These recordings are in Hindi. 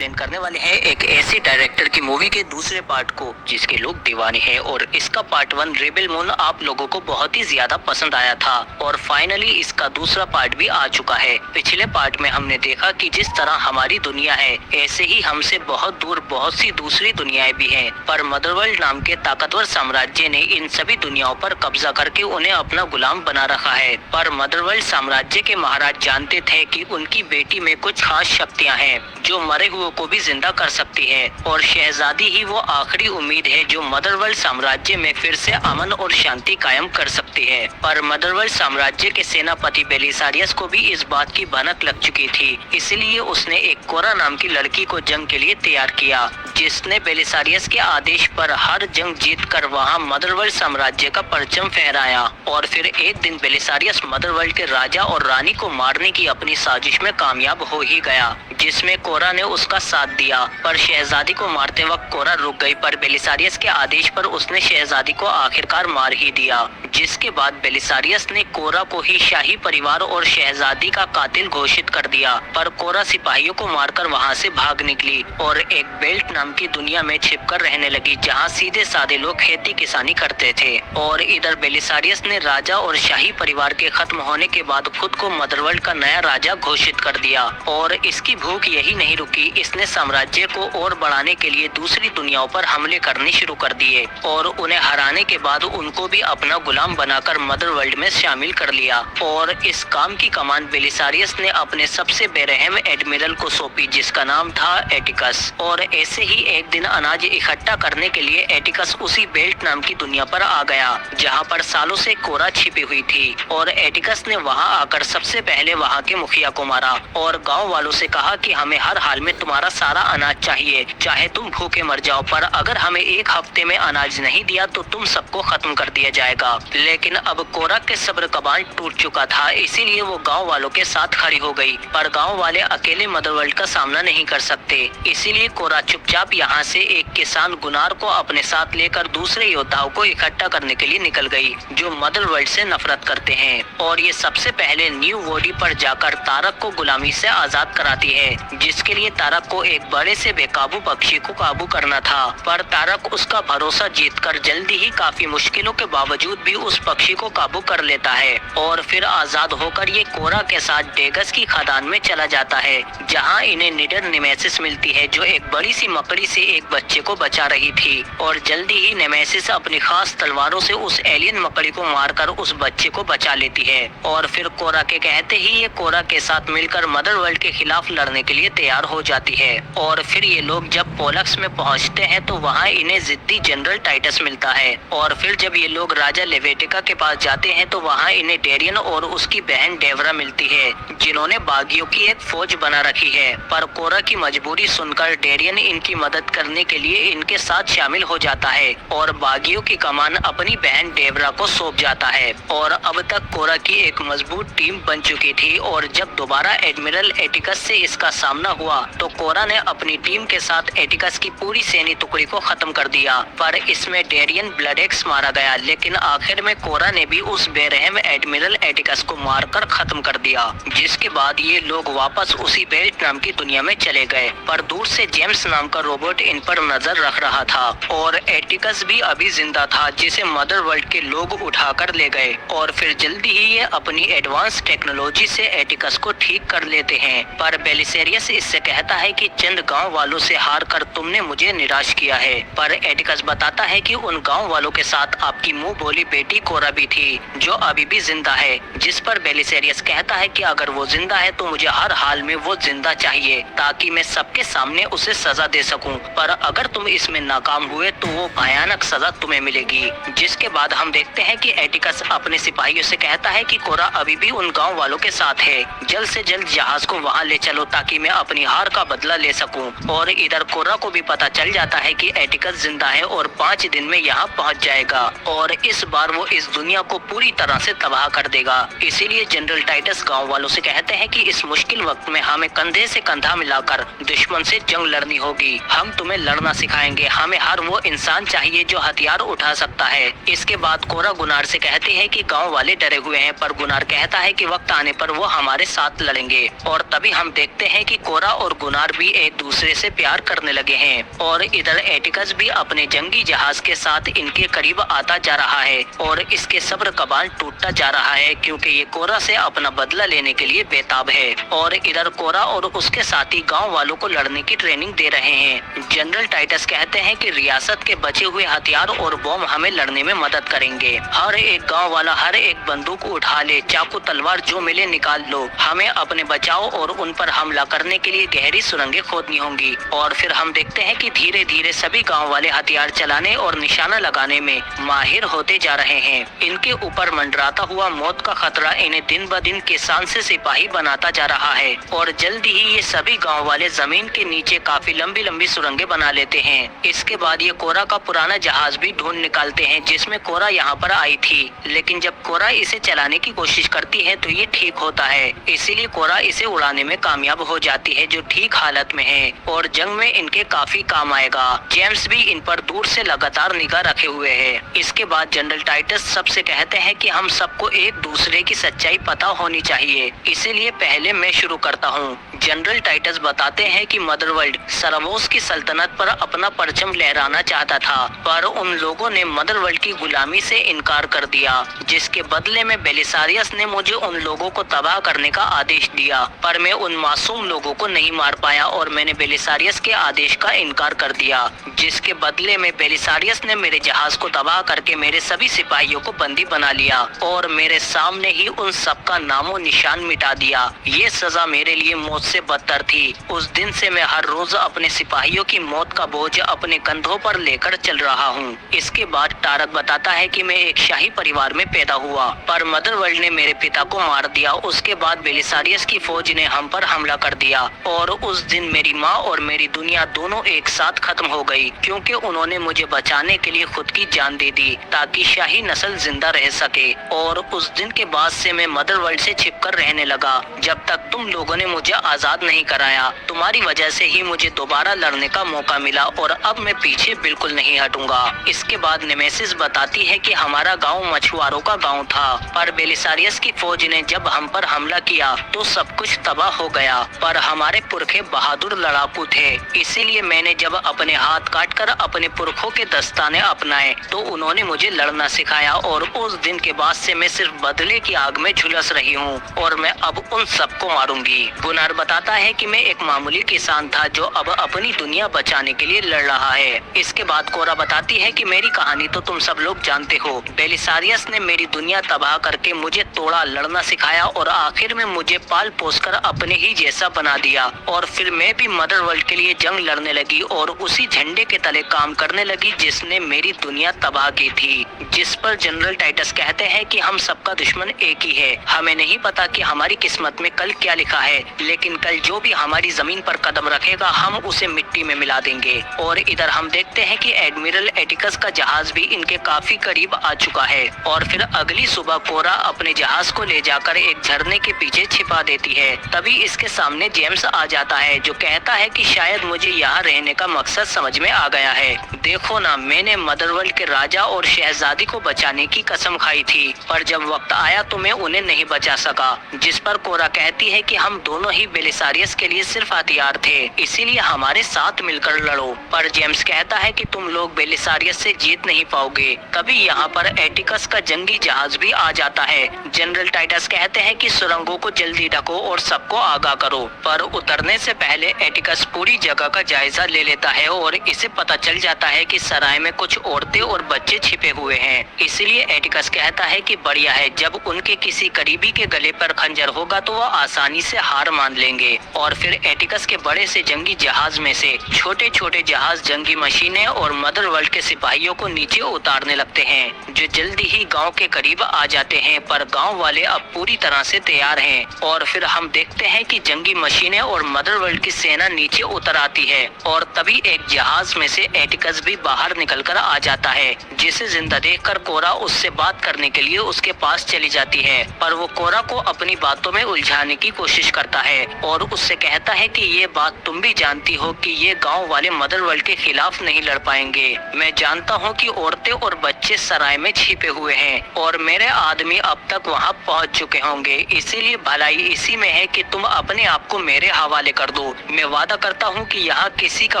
एक्सप्लेन करने वाले हैं एक ऐसे डायरेक्टर की मूवी के दूसरे पार्ट को जिसके लोग दीवाने हैं और इसका पार्ट 1 रेबेल मून आप लोगों को बहुत ही ज्यादा पसंद आया था और फाइनली इसका दूसरा पार्ट भी आ चुका है। पिछले पार्ट में हमने देखा कि जिस तरह हमारी दुनिया है ऐसे ही हमसे बहुत दूर बहुत सी दूसरी दुनियाएं भी हैं, पर मदरवर्ल्ड नाम के ताकतवर साम्राज्य ने इन सभी दुनियाओं पर कब्जा करके उन्हें अपना गुलाम बना रखा है। पर मदरवर्ल्ड साम्राज्य के महाराज जानते थे कि उनकी बेटी में कुछ खास शक्तियाँ हैं जो मरे हुए को भी जिंदा कर सकती है और शहजादी ही वो आखिरी उम्मीद है जो मदरवर्ल्ड साम्राज्य में फिर से अमन और शांति कायम कर सकती है। पर मदरवर्ल्ड साम्राज्य के सेनापति बेलिसारियस को भी इस बात की भनक लग चुकी थी, इसलिए उसने एक कोरा नाम की लड़की को जंग के लिए तैयार किया, जिसने बेलिसारियस के आदेश पर हर जंग जीतकर वहां मदरवर्ल्ड साम्राज्य का परचम फहराया। और फिर एक दिन बेलिसारियस मदरवर्ल्ड के राजा और रानी को मारने की अपनी साजिश में कामयाब हो ही गया, जिसमें कोरा ने उसका साथ दिया। पर शहजादी को मारते वक्त कोरा रुक गई, पर बेलिसारियस के आदेश पर उसने शहजादी को आखिरकार मार ही दिया, जिसके बाद बेलिसारियस ने कोरा को ही शाही परिवार और शहजादी का कातिल घोषित कर दिया। पर कोरा सिपाहियों को मारकर वहां से भाग निकली और एक बेल्ट नाम की दुनिया में छिपकर रहने लगी, जहां सीधे साधे लोग खेती किसानी करते थे। और इधर बेलिसारियस ने राजा और शाही परिवार के खत्म होने के बाद खुद को मदरवर्ल्ड का नया राजा घोषित कर दिया। और इसकी भूख यही नहीं रुकी, इसने साम्राज्य को और बढ़ाने के लिए दूसरी दुनियाओं पर हमले करने शुरू कर दिए और उन्हें हराने के बाद उनको भी अपना गुलाम बनाकर मदरवर्ल्ड में शामिल कर लिया। और इस काम की कमान बेलिसारियस ने अपने सबसे बेरहम एडमिरल को सौंपी, जिसका नाम था एटिकस। और ऐसे ही एक दिन अनाज इकट्ठा करने के लिए एटिकस उसी बेल्ट नाम की दुनिया पर आ गया, जहाँ पर सालों से कोरा छिपी हुई थी। और एटिकस ने वहाँ आकर सबसे पहले वहाँ के मुखिया को मारा और गाँव वालों से कहा कि हमें हर हाल में तुम्हारा सारा अनाज चाहिए, चाहे तुम भूखे मर जाओ, पर अगर हमें एक हफ्ते में अनाज नहीं दिया तो तुम सबको खत्म कर दिया जाएगा। लेकिन अब कोरा के सब्र का बांध टूट चुका था, इसीलिए वो गांव वालों के साथ खड़ी हो गई। पर गांव वाले अकेले मदरवर्ल्ड का सामना नहीं कर सकते, इसीलिए कोरा चुपचाप यहाँ से एक किसान गुनार को अपने साथ लेकर दूसरे योद्धाओं को इकट्ठा करने के लिए निकल गई, जो मदरवर्ल्ड से नफरत करते हैं। और ये सबसे पहले न्यू वोडी पर जाकर तारक को गुलामी से आजाद कराती है, जिसके लिए तारक को एक बड़े से बेकाबू पक्षी को काबू करना था। पर तारक उसका भरोसा जीतकर जल्दी ही काफी मुश्किलों के बावजूद भी उस पक्षी को काबू कर लेता है और फिर आजाद होकर ये कोरा के साथ डेगस की खदान में चला जाता है, जहां इन्हें निडर नेमेसिस मिलती है, जो एक बड़ी सी मकड़ी से एक बच्चे को बचा रही थी। और जल्दी ही नेमेसिस अपनी खास तलवारों से उस एलियन मकड़ी को मारकर उस बच्चे को बचा लेती है। और फिर कोरा के कहते ही ये कोरा के साथ मिलकर मदरवर्ल्ड के खिलाफ लड़ने के लिए तैयार हो जाती है। और फिर ये लोग जब पोलक्स में पहुंचते हैं तो वहां इन्हें जिद्दी जनरल टाइटस मिलता है। और फिर जब ये लोग राजा लेवेटिका के पास जाते हैं तो वहां इन्हें डेरियन और उसकी बहन डेवरा मिलती है, जिन्होंने बागियों की एक फौज बना रखी है। पर कोरा की मजबूरी सुनकर डेरियन इनकी मदद करने के लिए इनके साथ शामिल हो जाता है और बागियों की कमान अपनी बहन डेवरा को सौंप जाता है। और अब तक कोरा की एक मजबूत टीम बन चुकी थी और जब दोबारा एडमिरल एटिकस से इसका सामना हुआ तो कोरा ने अपनी टीम के साथ एटिकस की पूरी सैन्य टुकड़ी को खत्म कर दिया। पर इसमें डेरियन ब्लडेक्स मारा गया, लेकिन आखिर में कोरा ने भी उस बेरहम एडमिरल एटिकस को मारकर खत्म कर दिया, जिसके बाद ये लोग वापस उसी बेल्ट नाम की दुनिया में चले गए। पर दूर से जेम्स नाम का रोबोट इन पर नजर रख रहा था और एटिकस भी अभी जिंदा था, जिसे मदरवर्ल्ड के लोग उठाकर ले गए। और फिर जल्दी ही ये अपनी एडवांस टेक्नोलॉजी से एटिकस को ठीक कर लेते हैं। पर बेलिसेरियस इससे कहता है कि चंद गांव वालों से हार कर तुमने मुझे निराश किया है। पर एटिकस बताता है कि उन गांव वालों के साथ आपकी मुंह बोली बेटी कोरा भी थी, जो अभी भी जिंदा है। जिस पर बेलिसेरियस कहता है कि अगर वो जिंदा है तो मुझे हर हाल में वो जिंदा चाहिए, ताकि मैं सबके सामने उसे सजा दे सकूं। पर अगर तुम इसमें नाकाम हुए तो वो भयानक सजा तुम्हें मिलेगी। जिसके बाद हम देखते हैं कि एटिकस अपने सिपाहियों से कहता है कि कोरा अभी भी उन गाँव वालों के साथ है, जल्द से जल्द जहाज को वहाँ ले चलो ताकि मैं अपनी हार का बदला ले सकूं। और इधर कोरा को भी पता चल जाता है कि एटिकस जिंदा है और 5 दिन में यहाँ पहुँच जाएगा और इस बार वो इस दुनिया को पूरी तरह से तबाह कर देगा। इसीलिए जनरल टाइटस गांव वालों से कहते हैं कि इस मुश्किल वक्त में हमें कंधे से कंधा मिलाकर दुश्मन से जंग लड़नी होगी। हम तुम्हें लड़ना सिखाएंगे, हमें हर वो इंसान चाहिए जो हथियार उठा सकता है। इसके बाद कोरा गुनार से कहते हैं कि गाँव वाले डरे हुए हैं, पर गुनार कहता है कि वक्त आने पर वो हमारे साथ लड़ेंगे। और तभी हम देखते हैं कि कोरा और गुनार जानवर भी एक दूसरे से प्यार करने लगे हैं और इधर एटिकस भी अपने जंगी जहाज के साथ इनके करीब आता जा रहा है और इसके सब्र का बांध टूटता जा रहा है क्योंकि ये कोरा से अपना बदला लेने के लिए बेताब है। और इधर कोरा और उसके साथी गांव वालों को लड़ने की ट्रेनिंग दे रहे हैं। जनरल टाइटस कहते हैं कि रियासत के बचे हुए हथियार और बम हमें लड़ने में मदद करेंगे। हर एक गांव वाला हर एक बंदूक उठा ले, चाकू तलवार जो मिले निकाल लो। हमें अपने बचाव और उन पर हमला करने के लिए गहरी सुरंगें खोदनी होंगी। और फिर हम देखते हैं कि धीरे धीरे सभी गांव वाले हथियार चलाने और निशाना लगाने में माहिर होते जा रहे हैं। इनके ऊपर मंडराता हुआ मौत का खतरा इन्हें दिन ब दिन किसान से सिपाही बनाता जा रहा है और जल्दी ही ये सभी गांव वाले जमीन के नीचे काफी लंबी लंबी सुरंगें बना लेते हैं। इसके बाद ये कोरा का पुराना जहाज भी ढूंढ निकालते हैं जिसमें कोरा यहाँ पर आई थी, लेकिन जब कोरा इसे चलाने की कोशिश करती है तो ये ठीक होता है, इसीलिए कोरा इसे उड़ाने में कामयाब हो जाती है जो ठीक हालत में है और जंग में इनके काफी काम आएगा। जेम्स भी इन पर दूर से लगातार निगाह रखे हुए है। इसके बाद जनरल टाइटस सबसे कहते हैं कि हम सबको एक दूसरे की सच्चाई पता होनी चाहिए, इसीलिए पहले मैं शुरू करता हूँ। जनरल टाइटस बताते हैं कि मदरवर्ल्ड सरावोस की सल्तनत पर अपना परचम लहराना चाहता था, पर उन लोगों ने मदरवर्ल्ड की गुलामी से इनकार कर दिया, जिसके बदले में बेलिसारियस ने मुझे उन लोगों को तबाह करने का आदेश दिया। पर मैं उन मासूम लोगों को नहीं मार पाया और मैंने बेलिसारियस के आदेश का इनकार कर दिया, जिसके बदले में बेलिसारियस ने मेरे जहाज को तबाह करके मेरे सभी सिपाहियों को बंदी बना लिया और मेरे सामने ही उन सबका नामो निशान मिटा दिया। ये सजा मेरे लिए मौत से बदतर थी। उस दिन से मैं हर रोज अपने सिपाहियों की मौत का बोझ अपने कंधों पर लेकर चल रहा हूँ। इसके बाद टारक बताता है कि मैं एक शाही परिवार में पैदा हुआ, पर मदरवर्ल्ड ने मेरे पिता को मार दिया। उसके बाद बेलिसारियस की फौज ने हम पर हमला कर दिया और उस दिन मेरी माँ और मेरी दुनिया दोनों एक साथ खत्म हो गई, क्योंकि उन्होंने मुझे बचाने के लिए खुद की जान दे दी ताकि शाही नस्ल जिंदा रह सके। और उस दिन के बाद से मैं मदरवर्ल्ड से छिपकर रहने लगा जब तक तुम लोगों ने मुझे आजाद नहीं कराया। तुम्हारी वजह से ही मुझे दोबारा लड़ने का मौका मिला और अब मैं पीछे बिल्कुल नहीं हटूंगा। इसके बाद नेमेसिस बताती है कि हमारा गांव मछुआरों का गांव था, पर बेलिसारियस की फौज ने जब हम पर हमला किया तो सब कुछ तबाह हो गया। पर हमारे पुरखे बहादुर लड़ाकू थे, इसीलिए मैंने जब अपने हाथ काटकर अपने पुरखों के दस्ताने अपनाए तो उन्होंने मुझे लड़ना सिखाया और उस दिन के बाद से मैं सिर्फ बदले की आग में झुलस रही हूँ और मैं अब उन सबको मारूंगी। गुनार बताता है कि मैं एक मामूली किसान था जो अब अपनी दुनिया बचाने के लिए लड़ रहा है। इसके बाद कोरा बताती है कि मेरी कहानी तो तुम सब लोग जानते हो। बेलिसारियस ने मेरी दुनिया तबाह करके मुझे तोड़ा, लड़ना सिखाया और आखिर में मुझे पाल पोसकर अपने ही जैसा बना दिया और फिर मैं भी मदरवर्ल्ड के लिए जंग लड़ने लगी और उसी झंडे के तले काम करने लगी जिसने मेरी दुनिया तबाह की थी। जिस पर जनरल टाइटस कहते हैं कि हम सबका दुश्मन एक ही है। हमें नहीं पता कि हमारी किस्मत में कल क्या लिखा है, लेकिन कल जो भी हमारी जमीन पर कदम रखेगा हम उसे मिट्टी में मिला देंगे। और इधर हम देखते हैं कि एडमिरल एटिकस का जहाज भी इनके काफी करीब आ चुका है और फिर अगली सुबह कोरा अपने जहाज को ले जाकर एक झरने के पीछे छिपा देती है। तभी इसके सामने जेम्स आ जाता है जो कहता है कि शायद मुझे यहाँ रहने का मकसद समझ में आ गया है। देखो ना, मैंने मदरवर्ल्ड के राजा और शहजादी को बचाने की कसम खाई थी, पर जब वक्त आया तो मैं उन्हें नहीं बचा सका। जिस पर कोरा कहती है कि हम दोनों ही बेलिसारियस के लिए सिर्फ हथियार थे, इसीलिए हमारे साथ मिलकर लड़ो। पर जेम्स कहता है कि तुम लोग बेलिसारियस से जीत नहीं पाओगे। तभी यहाँ पर एटिकस का जंगी जहाज भी आ जाता है। जनरल टाइटस कहते हैं कि सुरंगों को जल्दी ढको और सबको आगाह करो। पर उतरने से पहले एटिकस पूरी जगह का जायजा ले लेता है और इसे पता चल जाता है कि सराय में कुछ औरतें और बच्चे छिपे हुए हैं। इसीलिए एटिकस कहता है कि बढ़िया है, जब उनके किसी करीबी के गले पर खंजर होगा तो वह आसानी से हार मान लेंगे। और फिर एटिकस के बड़े से जंगी जहाज में से छोटे छोटे जहाज, जंगी मशीनें और मदरवर्ल्ड के सिपाहियों को नीचे उतारने लगते हैं, जो जल्दी ही गांव के करीब आ जाते हैं। पर गांव वाले अब पूरी तरह से तैयार हैं और फिर हम देखते हैं कि जंगी मशीनें और मदरवर्ल्ड की सेना नीचे उतर आती है और तभी एक जहाज में से एटिकस भी बाहर निकलकर आ जाता है, जिसे जिंदा देखकर कोरा उससे बात करने के लिए उसके पास चली जाती है। पर वो कोरा को अपनी बातों में उलझाने की कोशिश करता है और उससे कहता है कि ये बात तुम भी जानती हो कि ये गांव वाले मदरवर्ल्ड के खिलाफ नहीं लड़ पाएंगे। मैं जानता हूँ कि औरतें और बच्चे सराय में छिपे हुए हैं और मेरे आदमी अब तक वहाँ पहुँच चुके होंगे, इसीलिए भलाई इसी में है कि तुम अपने आप को मेरे हवाले कर दो दो। मैं वादा करता हूँ कि यहाँ किसी का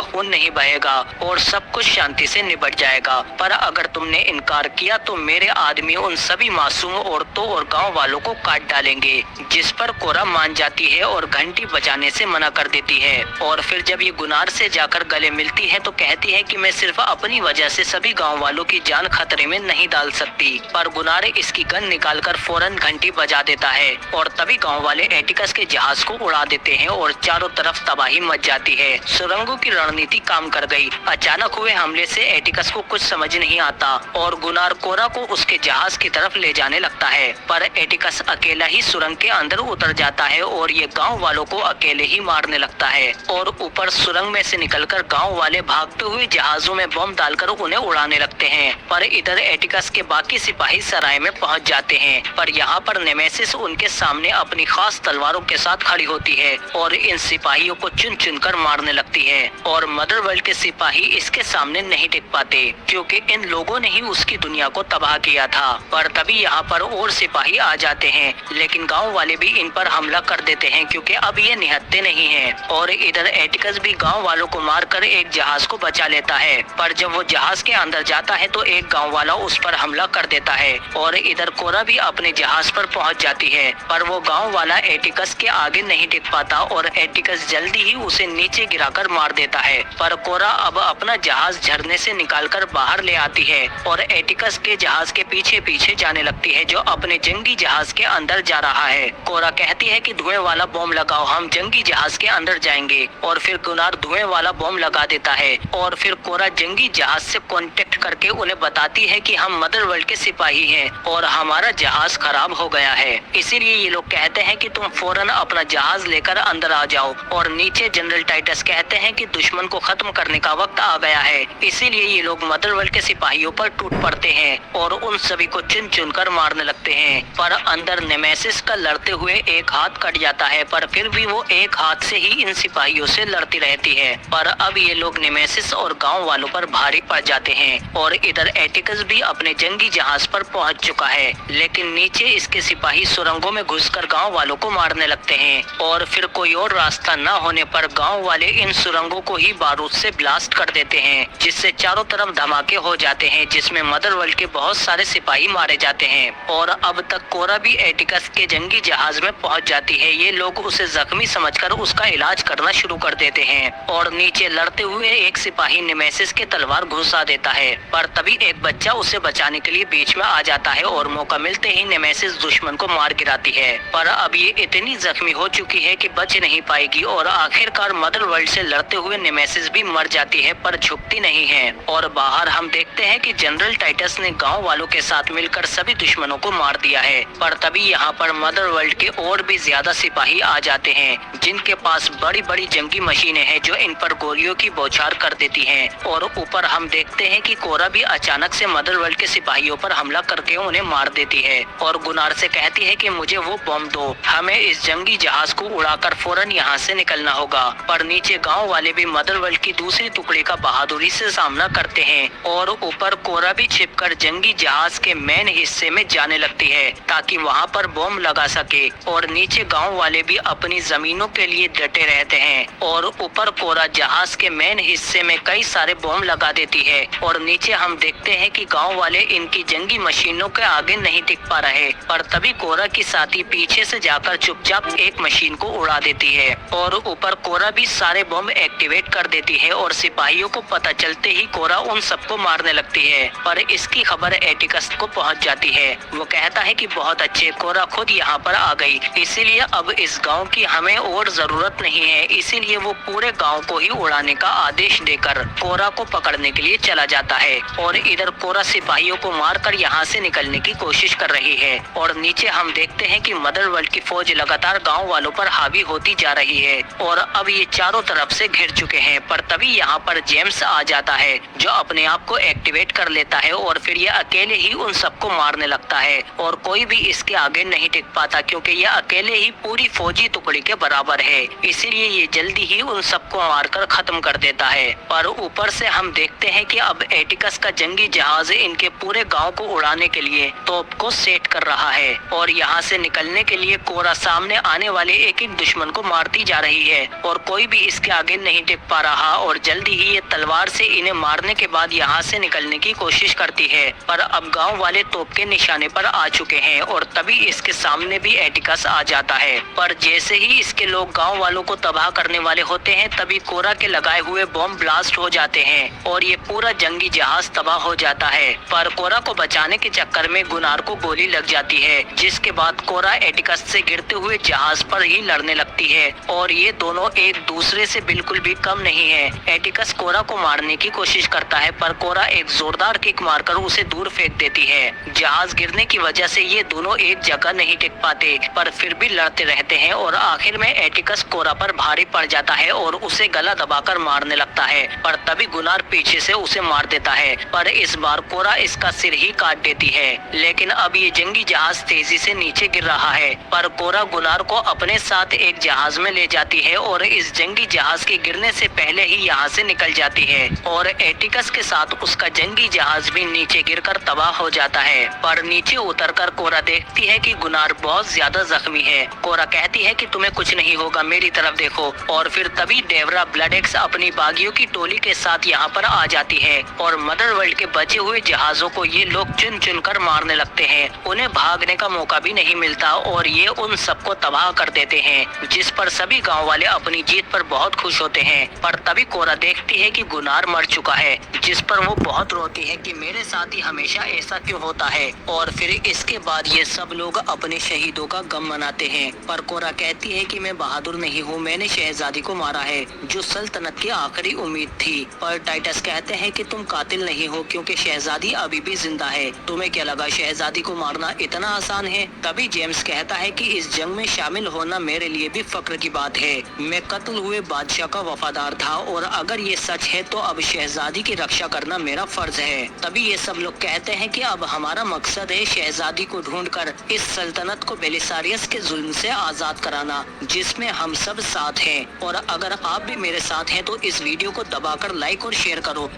खून नहीं बहेगा और सब कुछ शांति से निपट जाएगा, पर अगर तुमने इनकार किया तो मेरे आदमी उन सभी मासूम औरतों और गांव वालों को काट डालेंगे। जिस पर कोरा मान जाती है और घंटी बजाने से मना कर देती है। और फिर जब ये गुनार से जाकर गले मिलती है तो कहती है कि मैं सिर्फ अपनी वजह से सभी गांव वालों की जान खतरे में नहीं डाल सकती। पर गुनार इसकी गन निकालकर फौरन घंटी बजा देता है और तभी गांव वाले एटिकस के जहाज को उड़ा देते हैं और चारों तरफ तबाही मच जाती है। सुरंगों की रणनीति काम कर गई। अचानक हुए हमले से एटिकस को कुछ समझ नहीं आता और गुनार कोरा को उसके जहाज की तरफ ले जाने लगता है, पर एटिकस अकेला ही सुरंग के अंदर उतर जाता है और ये गांव वालों को अकेले ही मारने लगता है। और ऊपर सुरंग में से निकलकर गांव वाले भागते हुए जहाजों में बम डालकर उन्हें उड़ाने लगते हैं। पर इधर एटिकस के बाकी सिपाही सराय में पहुंच जाते हैं, पर यहाँ पर नेमेसिस उनके सामने अपनी खास तलवारों के साथ खड़ी होती है और इन सिपाहियों को चुन चुन कर मारने लगती है। और मदरवर्ल्ड के सिपाही इसके सामने नहीं टिक पाते क्योंकि इन लोगों ने ही उसकी दुनिया को तबाह किया था। पर तभी यहाँ पर और सिपाही आ जाते हैं, लेकिन गांव वाले भी इन पर हमला कर देते हैं क्योंकि अब ये निहत्थे नहीं हैं। और इधर एटिकस भी गांव वालों को मारकर एक जहाज को बचा लेता है, पर जब वो जहाज के अंदर जाता है तो एक गांव वाला उस पर हमला कर देता है। और इधर कोरा भी अपने जहाज पर पहुंच जाती है, पर वो गांव वाला एटिकस के आगे नहीं टिक पाता और एटिकस जल्दी ही उसे नीचे गिराकर मार देता है। पर कोरा अब अपना जहाज झरने से निकालकर बाहर ले आती है और एटिकस के जहाज के पीछे पीछे जाने लगती है जो अपने जंगी जहाज के अंदर जा रहा है। कोरा कहती है कि धुएं वाला बम लगाओ, हम जंगी जहाज के अंदर जाएंगे। और फिर गुनार धुएं वाला बम लगा देता है और फिर कोरा जंगी जहाज से कांटेक्ट करके उन्हें बताती है कि हम मदरवर्ल्ड के सिपाही हैं और हमारा जहाज खराब हो गया है, इसीलिए ये लोग कहते हैं कि तुम फौरन अपना जहाज लेकर अंदर आ जाओ। और नीचे जनरल टाइटस कहते हैं कि दुश्मन को खत्म करने का वक्त आ गया है, इसीलिए ये लोग मदरवर्ल्ड के सिपाहियों पर टूट पड़ते हैं और उन सभी को चुन चुन कर मारने लगते हैं। पर अंदर नेमेसिस का लड़ते हुए एक हाथ कट जाता है, पर फिर भी वो एक हाथ से ही इन सिपाहियों से लड़ती रहती है। पर अब ये लोग नेमेसिस और गांव वालों पर भारी पड़ जाते हैं और इधर एटिकस भी अपने जंगी जहाज पर पहुंच चुका है, लेकिन नीचे इसके सिपाही सुरंगों में घुसकर गांव वालों को मारने लगते हैं। और फिर कोई और रास्ता न होने पर गांव वाले इन सुरंगों को ही बारूद से ब्लास्ट कर देते हैं, जिससे चारों तरफ धमाके हो जाते हैं, जिसमें मदरवर्ल्ड के बहुत सारे सिपाही मारे जाते हैं। और अब तक कोरा भी एटिकस के जंगी जहाज में पहुंच जाती है। ये लोग उसे जख्मी समझकर उसका इलाज करना शुरू कर देते हैं और नीचे लड़ते हुए एक सिपाही नेमेसिस के तलवार घुसा देता है, पर तभी एक बच्चा उसे बचाने के लिए बीच में आ जाता है और मौका मिलते ही नेमेसिस दुश्मन को मार गिराती है। पर अब ये इतनी जख्मी हो चुकी है कि बच नहीं पाएगी और आखिरकार मदरवर्ल्ड से लड़ते हुए नेमेसिस भी मर जाती है, पर झुकती नहीं है। और बाहर हम देखते हैं कि जनरल टाइटस ने गांव वालों के साथ मिलकर सभी दुश्मनों को मार दिया है। पर तभी यहाँ पर मदरवर्ल्ड के और भी ज्यादा सिपाही आ जाते हैं, जिनके पास बड़ी बड़ी जंगी मशीनें हैं जो इन पर गोलियों की बौछार कर देती हैं। और ऊपर हम देखते हैं कि कोरा भी अचानक से मदरवर्ल्ड के सिपाहियों पर हमला करके उन्हें मार देती है और गुनार से कहती है कि मुझे वो बम दो, हमें इस जंगी जहाज को उड़ाकर फौरन यहाँ से निकलना होगा। पर नीचे गांव वाले भी मदरवर्ल्ड की दूसरी टुकड़ी का बहादुरी से सामना करते हैं और ऊपर कोरा भी छिपकर जंगी जहाज के मेन हिस्से में जाने लगती है ताकि वहाँ पर बम लगा सके। और नीचे गांव वाले भी अपनी जमीनों के लिए डटे रहते हैं और ऊपर कोरा जहाज के मेन हिस्से में कई सारे बम लगा देती है। और नीचे हम देखते हैं कि गांव वाले इनकी जंगी मशीनों के आगे नहीं टिक पा रहे, पर तभी कोरा की साथी पीछे से जाकर चुपचाप एक मशीन को उड़ा देती है और ऊपर कोरा भी सारे बम एक्टिवेट कर देती है और सिपाहियों को पता चलते ही कोरा उन सबको मारने लगती है। पर इसकी खबर एटिकस को पहुंच जाती है। वो कहता है कि बहुत अच्छे, कोरा खुद यहाँ पर आ गई, इसीलिए अब इस गांव की हमें और जरूरत नहीं है। इसीलिए वो पूरे गांव को ही उड़ाने का आदेश देकर कोरा को पकड़ने के लिए चला जाता है। और इधर कोरा सिपाहियों को मारकर यहाँ से निकलने की कोशिश कर रही है। और नीचे हम देखते हैं कि मदरवर्ल्ड की फौज लगातार गांव वालों पर हावी होती जा रही है और अब ये चारों तरफ से घिर चुके हैं। पर तभी यहाँ पर जेम्स आ जाता है जो अपने आप को एक्टिवेट कर लेता है और फिर ये अकेले ही उन सबको मारने लगता है और कोई भी इसके आगे नहीं टिक पाता क्योंकि ये अकेले ही पूरी फौजी टुकड़ी के बराबर है। इसीलिए ये जल्दी ही उन सबको मारकर खत्म कर देता है। पर ऊपर से हम देखते हैं कि अब एटिकस का जंगी जहाज इनके पूरे गांव को उड़ाने के लिए तोप को सेट कर रहा है और यहाँ से निकलने के लिए कोरा सामने आने वाले एक एक दुश्मन को मारती जा रही रही है और कोई भी इसके आगे नहीं टिक पा रहा और जल्दी ही ये तलवार से इन्हें मारने के बाद यहाँ से निकलने की कोशिश करती है। पर अब गांव वाले तोप के निशाने पर आ चुके हैं और तभी इसके सामने भी एटिकस आ जाता है। पर जैसे ही इसके लोग गांव वालों को तबाह करने वाले होते हैं तभी कोरा के लगाए हुए बॉम्ब ब्लास्ट हो जाते हैं और ये पूरा जंगी जहाज तबाह हो जाता है। पर कोरा को बचाने के चक्कर में गुनार को गोली लग जाती है, जिसके बाद कोरा एटिकस से गिरते हुए जहाज पर ही लड़ने लगती है और ये दोनों एक दूसरे से बिल्कुल भी कम नहीं है। एटिकस कोरा को मारने की कोशिश करता है पर कोरा एक जोरदार किक मारकर उसे दूर फेंक देती है। जहाज गिरने की वजह से ये दोनों एक जगह नहीं टिक पाते पर फिर भी लड़ते रहते हैं और आखिर में एटिकस कोरा पर भारी पड़ जाता है और उसे गला दबाकर मारने लगता है। पर तभी गुनार पीछे से उसे मार देता है, पर इस बार कोरा इसका सिर ही काट देती है। लेकिन अब ये जंगी जहाज तेजी से नीचे गिर रहा है, पर कोरा गुनार को अपने साथ एक जहाज में ले जाती है और इस जंगी जहाज के गिरने से पहले ही यहाँ से निकल जाती है और एटिकस के साथ उसका जंगी जहाज भी नीचे गिरकर तबाह हो जाता है। पर नीचे उतरकर कोरा देखती है कि गुनार बहुत ज्यादा जख्मी है। कोरा कहती है कि तुम्हें कुछ नहीं होगा, मेरी तरफ देखो। और फिर तभी डेवरा ब्लडेक्स अपनी बागियों की टोली के साथ यहाँ पर आ जाती है और मदर वर्ल्ड के बचे हुए जहाजों को ये लोग चुन चुन कर मारने लगते हैं। उन्हें भागने का मौका भी नहीं मिलता और ये उन सबको तबाह कर देते हैं, जिस पर सभी गांव वाले अपनी जीत पर बहुत खुश होते हैं। पर तभी कोरा देखती है कि गुनार मर चुका है, जिस पर वो बहुत रोती है कि मेरे साथ ही हमेशा ऐसा क्यों होता है। और फिर इसके बाद ये सब लोग अपने शहीदों का गम मनाते हैं। पर कोरा कहती है कि मैं बहादुर नहीं हूँ, मैंने शहजादी को मारा है जो सल्तनत की आखिरी उम्मीद थी। पर टाइटस कहते हैं कि तुम कातिल नहीं हो क्योंकि शहजादी अभी भी जिंदा है। तुम्हें क्या लगा शहजादी को मारना इतना आसान है? तभी जेम्स कहता है कि इस जंग में शामिल होना मेरे लिए भी फक्र की बात है। मैं कत्ल हुए बादशाह का वफादार था और अगर ये सच है तो अब शहजादी की रक्षा करना मेरा फर्ज है। तभी ये सब लोग कहते हैं कि अब हमारा मकसद है शहजादी को ढूंढकर इस सल्तनत को बेलिसारियस के जुल्म से आजाद कराना, जिसमें हम सब साथ हैं। और अगर आप भी मेरे साथ हैं तो इस वीडियो को दबाकर लाइक और शेयर करो।